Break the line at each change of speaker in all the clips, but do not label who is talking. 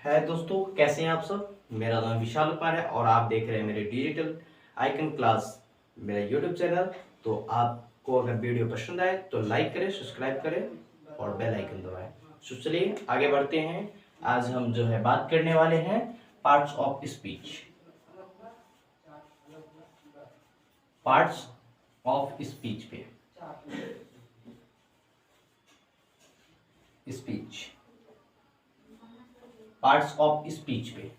है दोस्तों, कैसे हैं आप सब। मेरा नाम विशाल कुमार है और आप देख रहे हैं मेरे डिजिटल आइकन क्लास मेरा यूट्यूब चैनल। तो आपको अगर वीडियो पसंद आए तो लाइक करें, सब्सक्राइब करें और बेल आइकन दबाएं। तो चलिए आगे बढ़ते हैं। आज हम जो है बात करने वाले हैं parts of speech. Parts of speech पे स्पीच पार्ट्स ऑफ स्पीच पे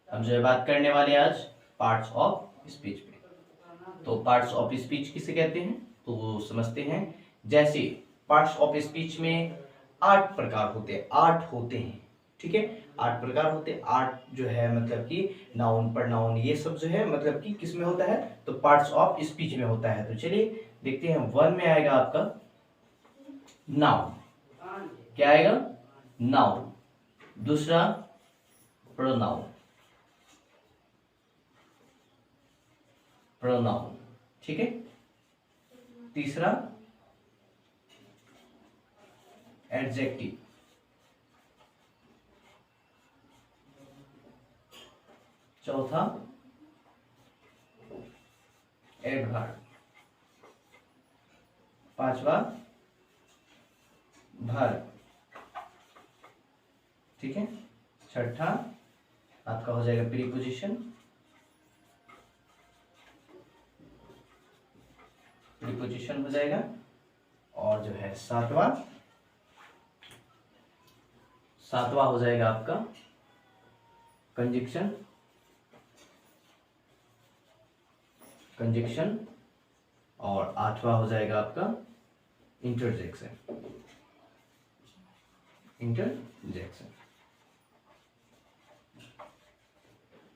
हम जो है बात करने वाले हैं आज पार्ट्स ऑफ स्पीच पे। तो पार्ट्स ऑफ स्पीच किसे कहते हैं तो वो समझते हैं। जैसे पार्ट्स ऑफ स्पीच में 8 प्रकार होते हैं, 8 होते हैं, ठीक है। 8 प्रकार होते हैं। 8 जो है मतलब कि नाउन, प्रोनाउन, ये सब जो है मतलब कि किस में होता है तो पार्ट्स ऑफ स्पीच में होता है। तो चलिए देखते हैं। 1 में आएगा आपका नाउन। क्या आएगा? नाउन। दूसरा प्रोनाउन, प्रोनाउन, ठीक है। तीसरा एडजेक्टिव। चौथा एडवर्ब। पांचवा वर्ब, ठीक है। छठा आपका हो जाएगा प्रीपोजिशन। प्रीपोजिशन हो जाएगा। और जो है सातवां हो जाएगा आपका कंजक्शन। कंजक्शन। और 8वां हो जाएगा आपका इंटरजेक्शन। इंटरजेक्शन।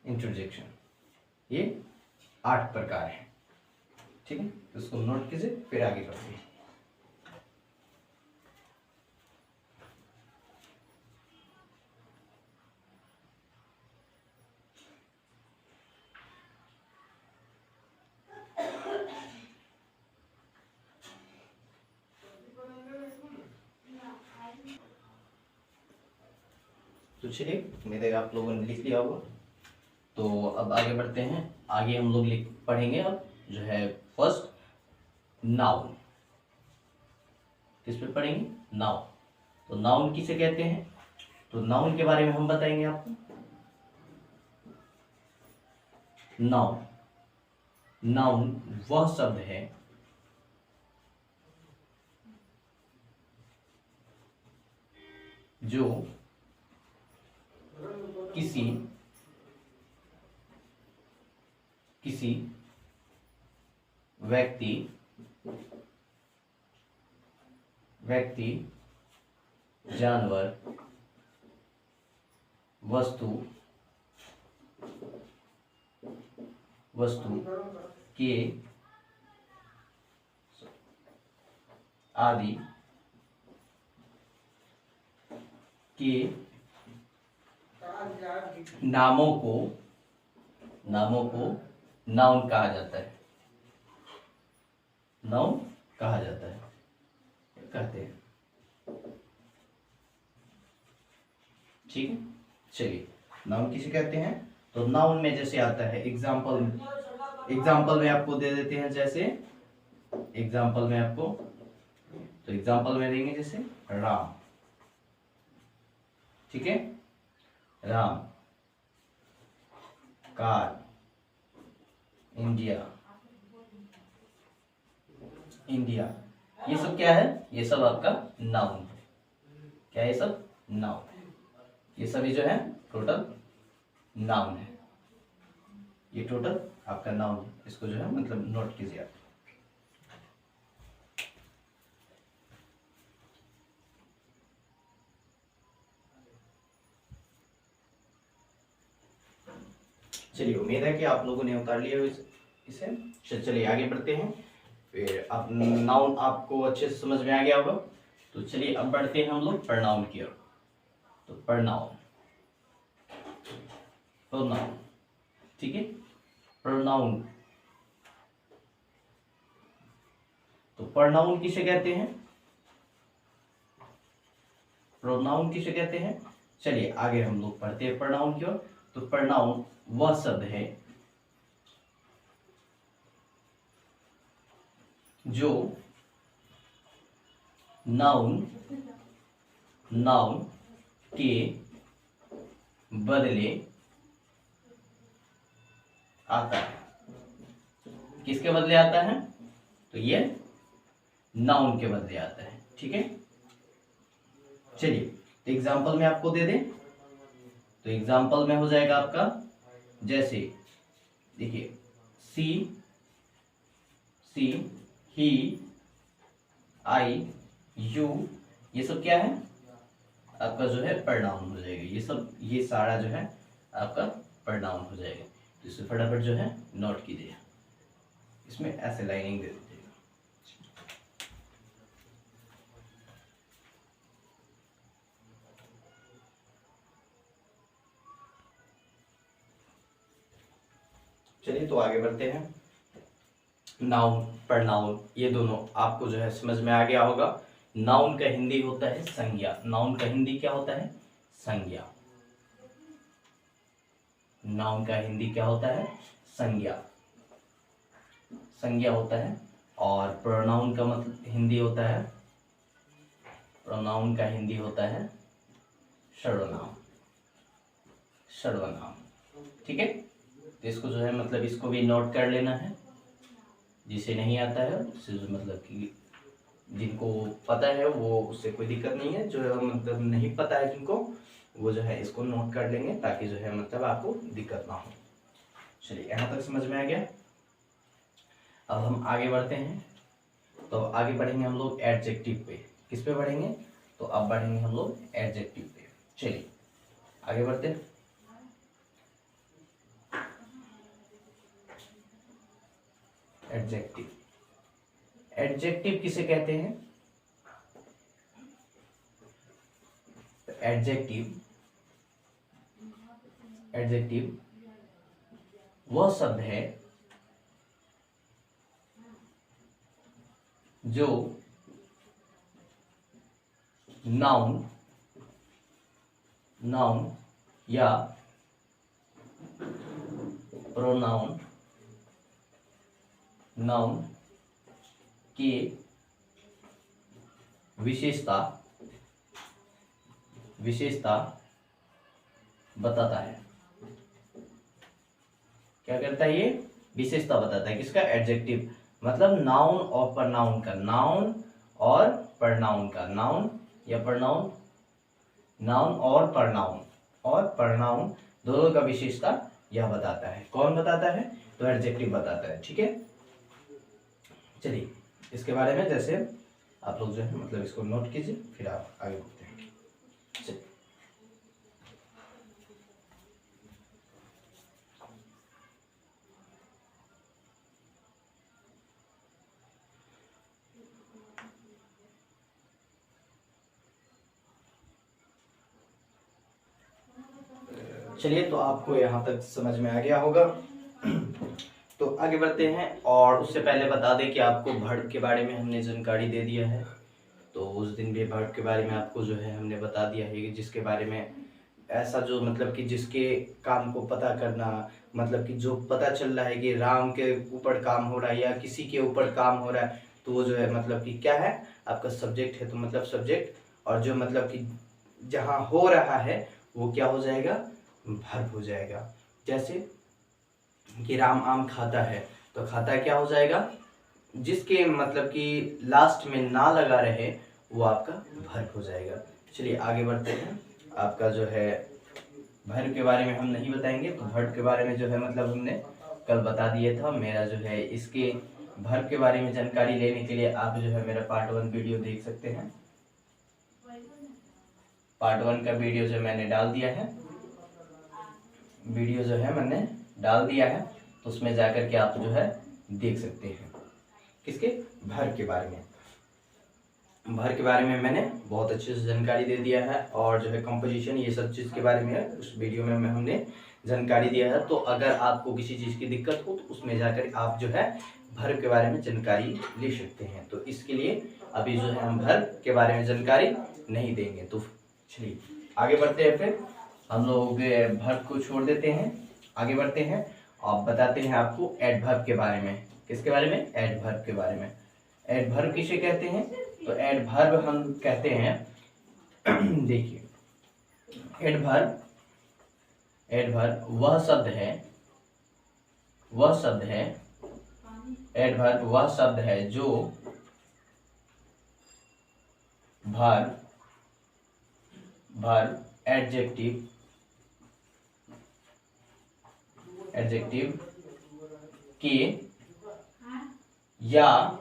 इंटरजेक्शन, ये 8 प्रकार है, ठीक है। तो इसको नोट कीजिए, फिर आगे बढ़ते हैं। तो चलिए, उम्मीद है आप लोगों ने लिख लिया होगा। तो अब आगे बढ़ते हैं। आगे हम लोग पढ़ेंगे अब जो है फर्स्ट नाउन। किस पे पढ़ेंगे? नाउन। तो नाउन किसे कहते हैं तो नाउन के बारे में हम बताएंगे आपको। नाउन, नाउन वह शब्द है जो किसी व्यक्ति, जानवर, वस्तु के आदि के नामों को नाउन कहा जाता है। नाउन कहा जाता है, कहते हैं, ठीक है। चलिए, नाउन किसे कहते हैं तो नाउन में जैसे आता है एग्जाम्पल में आपको दे देते हैं। जैसे एग्जाम्पल में आपको, तो एग्जाम्पल में देंगे जैसे राम, ठीक है। राम, कार, इंडिया, ये सब क्या है? ये सब आपका नाउन है। क्या है? ये सब नाउन है। ये सभी जो है टोटल नाउन है। ये टोटल आपका नाउन है। इसको जो है मतलब नोट कीजिए आप। चलिए, उम्मीद है कि आप लोगों ने उतार लिया इसे। चलिए आगे बढ़ते हैं। फिर अब नाउन आपको अच्छे से समझ में आ गया होगा। तो चलिए अब बढ़ते हैं हम लोग प्रोनाउन की ओर। तो प्रोनाउन, ठीक है। प्रोनाउन, तो प्रोनाउन किसे कहते हैं? चलिए आगे हम लोग पढ़ते हैं प्रोनाउन की ओर। तो प्रोनाउन वह शब्द है जो नाउन के बदले आता है। किसके बदले आता है? तो ये नाउन के बदले आता है। ठीक है, चलिए तो एग्जांपल में आपको दे दें। तो एग्जांपल में हो जाएगा आपका, जैसे देखिए सी, ही, आई, यू, ये सब क्या है? आपका जो है प्रोनाउन हो जाएगा। ये सब, ये सारा जो है आपका प्रोनाउन हो जाएगा। तो इसे फटाफट जो है नोट कीजिए, इसमें ऐसे लाइनिंग दे दीजिएगा। चलिए तो आगे बढ़ते हैं। नाउन, प्रोनाउन, ये दोनों आपको जो है समझ में आ गया होगा। नाउन का हिंदी होता है संज्ञा। नाउन का हिंदी क्या होता है? संज्ञा। नाउन का हिंदी क्या होता है? संज्ञा। संज्ञा होता है। और प्रोनाउन का मतलब हिंदी होता है, प्रोनाउन का हिंदी होता है सर्वनाम। सर्वनाम, ठीक है। तो इसको जो है मतलब इसको भी नोट कर लेना है। जिसे नहीं आता है उससे मतलब कि जिनको पता है वो, उससे कोई दिक्कत नहीं है। जो है मतलब नहीं पता है जिनको, वो जो है इसको नोट कर लेंगे ताकि जो है मतलब आपको दिक्कत ना हो। चलिए यहाँ तक समझ में आ गया। अब हम आगे बढ़ते हैं। तो आगे बढ़ेंगे हम लोग एडजेक्टिव पे। किस पे बढ़ेंगे? तो अब बढ़ेंगे हम लोग एडजेक्टिव पे। चलिए आगे बढ़ते हैं। एडजेक्टिव, एडजेक्टिव किसे कहते हैं? एडजेक्टिव, एडजेक्टिव वह शब्द है जो नाउन या प्रोनाउन की विशेषता बताता है। क्या करता है ये? विशेषता बताता है। किसका? एडजेक्टिव, मतलब नाउन और प्रोनाउन का। नाउन और प्रोनाउन का, नाउन या प्रोनाउन, नाउन और प्रोनाउन दोनों का विशेषता यह बताता है। कौन बताता है? तो एडजेक्टिव बताता है। ठीक है, चलिए इसके बारे में जैसे आप लोग जो है मतलब इसको नोट कीजिए, फिर आप आगे बढ़ते हैं। चलिए चलिए तो आपको यहाँ तक समझ में आ गया होगा। तो आगे बढ़ते हैं। और उससे पहले बता दें कि आपको वर्ड के बारे में हमने जानकारी दे दिया है। तो उस दिन भी वर्ड के बारे में आपको जो है हमने बता दिया है कि जिसके बारे में ऐसा जो मतलब कि जिसके काम को पता करना, मतलब कि जो पता चल रहा है कि राम के ऊपर काम हो रहा है या किसी के ऊपर काम हो रहा है, तो वो जो है मतलब कि क्या है? आपका सब्जेक्ट है। तो मतलब सब्जेक्ट, और जो मतलब कि जहाँ हो रहा है वो क्या हो जाएगा? वर्ब हो जाएगा। जैसे कि राम आम खाता है, तो खाता क्या हो जाएगा? जिसके मतलब कि लास्ट में ना लगा रहे वो आपका वर्ब हो जाएगा। चलिए आगे बढ़ते हैं। आपका जो है वर्ब के बारे में हम नहीं बताएंगे। तो वर्ब के बारे में जो है मतलब हमने कल बता दिया था। मेरा जो है इसके वर्ब के बारे में जानकारी लेने के लिए आप जो है मेरा पार्ट 1 वीडियो देख सकते हैं। पार्ट 1 का वीडियो जो मैंने डाल दिया है, वीडियो जो है मैंने डाल दिया है, तो उसमें जाकर के आप जो है देख सकते हैं। किसके? वर्ब के बारे में। वर्ब के बारे में मैंने बहुत अच्छे से जानकारी दे दिया है, और जो है कंपोजिशन, ये सब चीज़ के बारे में उस वीडियो में हमने जानकारी दिया है। तो अगर आपको किसी चीज़ की दिक्कत हो तो उसमें जाकर आप जो है वर्ब के बारे में जानकारी ले सकते हैं। तो इसके लिए अभी जो है हम वर्ब के बारे में जानकारी नहीं देंगे। तो चलिए आगे बढ़ते हैं, फिर हम लोग वर्ब को छोड़ देते हैं, आगे बढ़ते हैं और बताते हैं आपको एडवर्ब के बारे में। किसके बारे में? एडवर्ब के बारे में। एडवर्ब किसे कहते हैं? तो एडवर्ब हम कहते हैं देखिए, एडवर्ब वह शब्द है, एडवर्ब वह शब्द है जो वर्ब एडजेक्टिव के या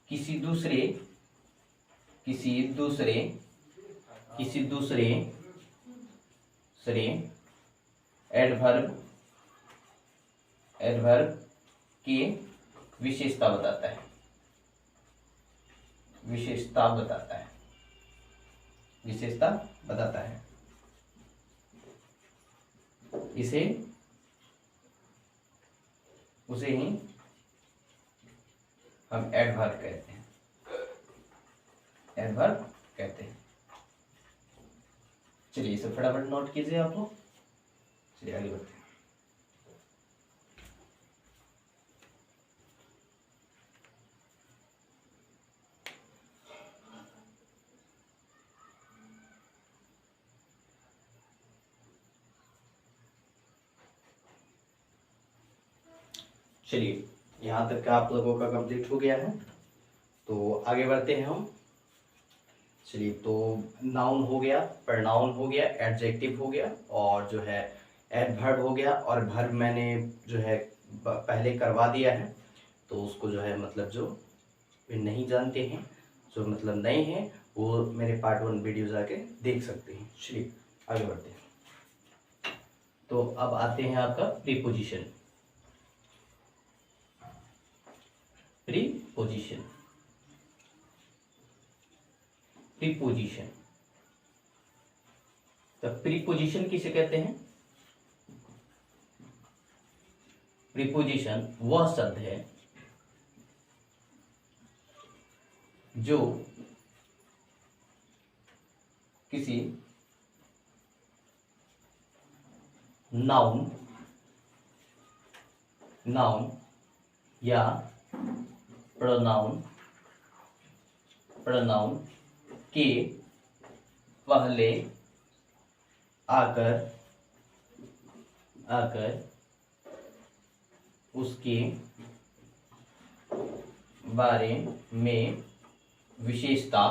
किसी दूसरे एडवर्ब की विशेषता बताता है, विशेषता बताता है। उसे ही हम एडवर्ब कहते हैं, चलिए इसे फटाफट नोट कीजिए आप लोग। चलिए आगे बढ़ते हैं। चलिए यहाँ तक का आप लोगों का कंप्लीट हो गया है, तो आगे बढ़ते हैं हम। चलिए, तो नाउन हो गया, प्रोनाउन हो गया, एडजेक्टिव हो गया और जो है एडवर्ब हो गया। और वर्ब मैंने जो है पहले करवा दिया है, तो उसको जो है मतलब जो नहीं जानते हैं, जो मतलब नए हैं, वो मेरे पार्ट 1 वीडियो जाके देख सकते हैं। चलिए आगे बढ़ते हैं। तो अब आते हैं आपका प्रीपोजिशन। तो प्रीपोजिशन किसे कहते हैं? प्रीपोजिशन वह शब्द है जो किसी नाउन या प्रोनाउन के पहले आकर उसके बारे में विशेषता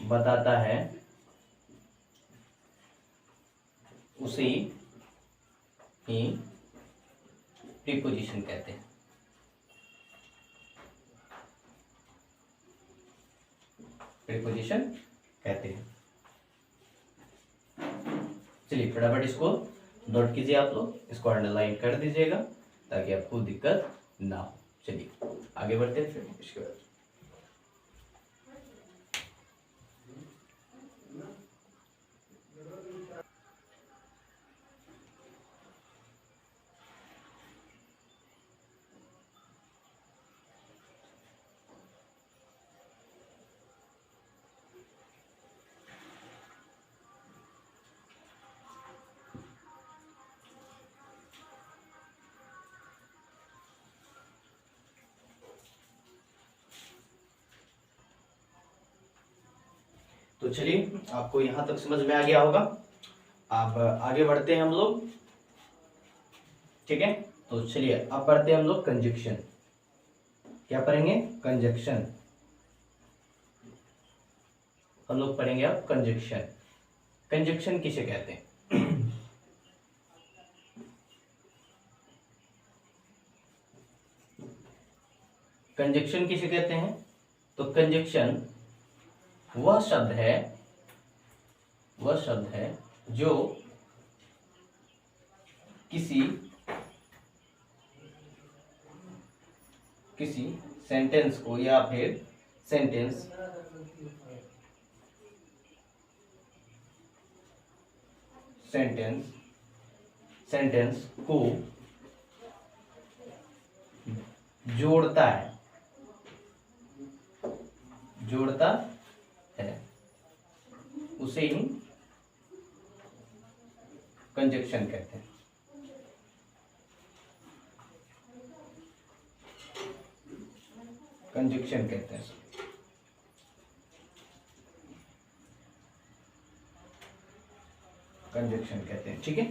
बताता है, उसे ही प्रीपोजिशन कहते हैं। चलिए फटाफट इसको नोट कीजिए, आप लोग इसको अंडरलाइन कर दीजिएगा ताकि आपको दिक्कत ना हो। चलिए आगे बढ़ते हैं फिर इसके बाद। तो चलिए आपको यहां तक समझ में आ गया होगा। अब आगे बढ़ते हैं हम लोग, ठीक है। तो चलिए अब पढ़ते हैं हम लोग कंजक्शन। क्या पढ़ेंगे? कंजक्शन। हम लोग पढ़ेंगे अब कंजक्शन। कंजक्शन किसे कहते हैं? कंजक्शन किसे कहते हैं? तो कंजक्शन वह शब्द है जो किसी सेंटेंस को या फिर सेंटेंस को जोड़ता है, जोड़ता है, उसे ही कंजक्शन कहते हैं। कंजक्शन कहते हैं, कंजक्शन कहते हैं, ठीक है,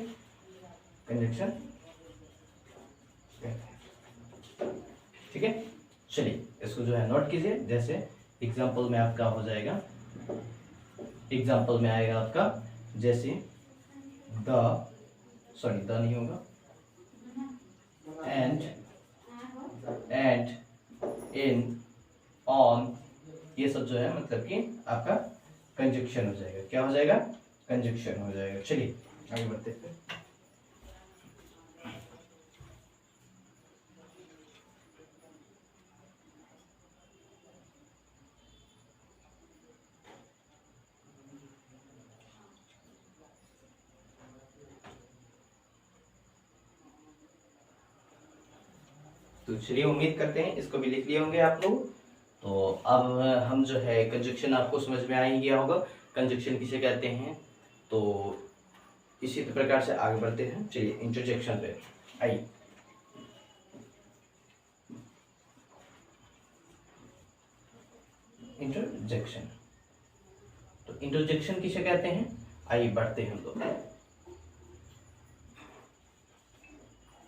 कंजक्शन कहते हैं, ठीक है। चलिए इसको जो है नोट कीजिए। जैसे एग्जाम्पल में आपका हो जाएगा, एग्जाम्पल में आएगा आपका जैसे द नहीं होगा, एंड, इन, ऑन, ये सब जो है मतलब कि आपका कंजक्शन हो जाएगा। क्या हो जाएगा? कंजक्शन हो जाएगा। चलिए आगे बढ़ते हैं। तो चलिए उम्मीद करते हैं इसको भी लिख लिए होंगे आप लोग। तो अब हम जो है कंजक्शन आपको समझ में आ ही गया होगा, कंजक्शन किसे कहते हैं। तो इसी प्रकार से आगे बढ़ते हैं। चलिए इंटरजेक्शन पे आइए। इंटरजेक्शन, तो इंटरजेक्शन किसे कहते हैं, आइए बढ़ते हैं हम लोग।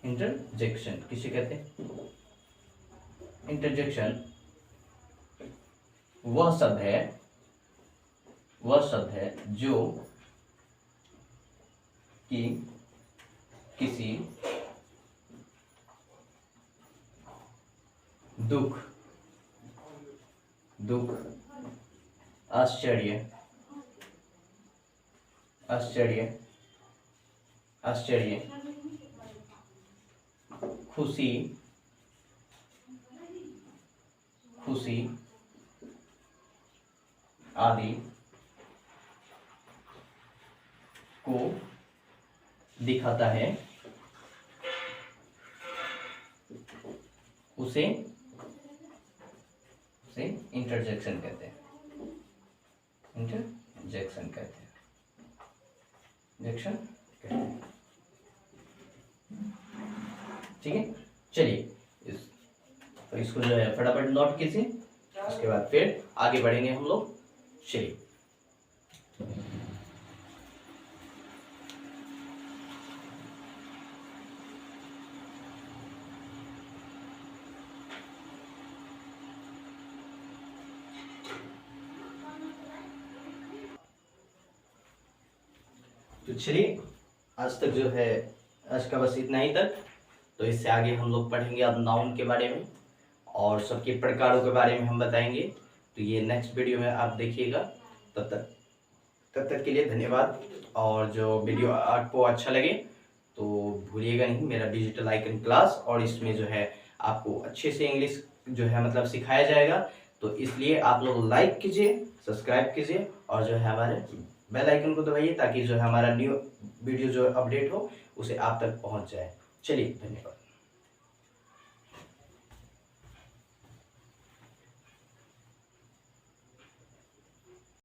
इंटरजेक्शन किसे कहते हैं? इंटरजेक्शन वह शब्द है जो कि किसी दुख, आश्चर्य, खुशी, आदि को दिखाता है, उसे इंटरजेक्शन कहते हैं। इंटरजेक्शन कहते हैं, जंक्शन कहते हैं, ठीक है। चलिए तो इसको जो है फटाफट नोट कीजिए, उसके बाद फिर आगे बढ़ेंगे हम लोग। चलिए तो चलिए आज तक जो है, आज का बस इतना ही तक। तो इससे आगे हम लोग पढ़ेंगे अब नाउन के बारे में और सबके प्रकारों के बारे में हम बताएंगे। तो ये नेक्स्ट वीडियो में आप देखिएगा। तब तक के लिए धन्यवाद। और जो वीडियो आपको अच्छा लगे तो भूलिएगा नहीं मेरा डिजिटल आइकन क्लास, और इसमें जो है आपको अच्छे से इंग्लिश जो है मतलब सिखाया जाएगा। तो इसलिए आप लोग लाइक कीजिए, सब्सक्राइब कीजिए और जो है हमारे बेल आइकन को दबाइए ताकि जो है हमारा न्यू वीडियो जो अपडेट हो उसे आप तक पहुंच जाए। चलिए धन्यवाद।